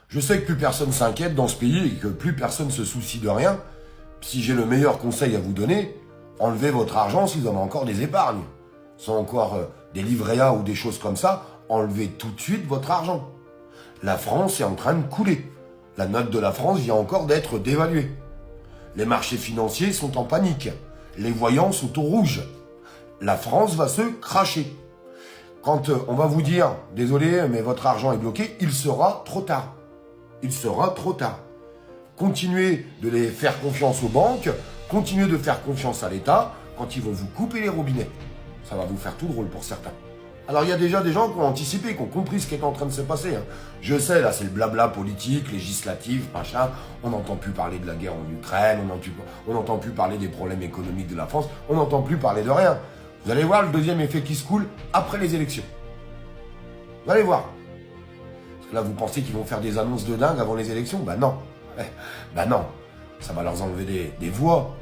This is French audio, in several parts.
Je sais que plus personne s'inquiète dans ce pays et que plus personne se soucie de rien. Si j'ai le meilleur conseil à vous donner, enlevez votre argent si vous en avez encore des épargnes. Sans encore des livrets A ou des choses comme ça, enlevez tout de suite votre argent. La France est en train de couler. La note de la France vient encore d'être dévaluée. Les marchés financiers sont en panique. Les voyants sont au rouge. La France va se cracher. Quand on va vous dire « Désolé, mais votre argent est bloqué », il sera trop tard. Il sera trop tard. Continuez de les faire confiance aux banques, continuez de faire confiance à l'État quand ils vont vous couper les robinets. Ça va vous faire tout drôle pour certains. Alors il y a déjà des gens qui ont anticipé, qui ont compris ce qui est en train de se passer. Je sais, là c'est le blabla politique, législatif, machin. On n'entend plus parler de la guerre en Ukraine, on n'entend plus parler des problèmes économiques de la France, on n'entend plus parler de rien. Vous allez voir le deuxième effet qui se coule après les élections. Vous allez voir. Parce que là vous pensez qu'ils vont faire des annonces de dingue avant les élections? Bah non. Bah non. Ça va leur enlever des voix.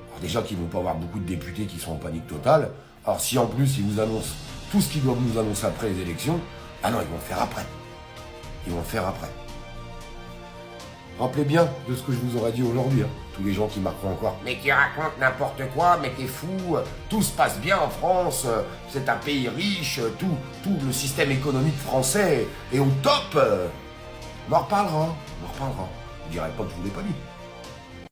Alors déjà qu'ils ne vont pas avoir beaucoup de députés qui sont en panique totale. Alors si en plus ils vous annoncent tout ce qu'ils doivent nous annoncer après les élections, ah non, ils vont le faire après. Ils vont le faire après. Rappelez bien de ce que je vous aurais dit aujourd'hui, tous les gens qui marqueront encore « Mais qui racontent n'importe quoi, mais t'es fou, tout se passe bien en France, c'est un pays riche, tout le système économique français est au top !» On en reparlera, on en reparlera. Je ne dirai pas que je vous l'ai pas dit.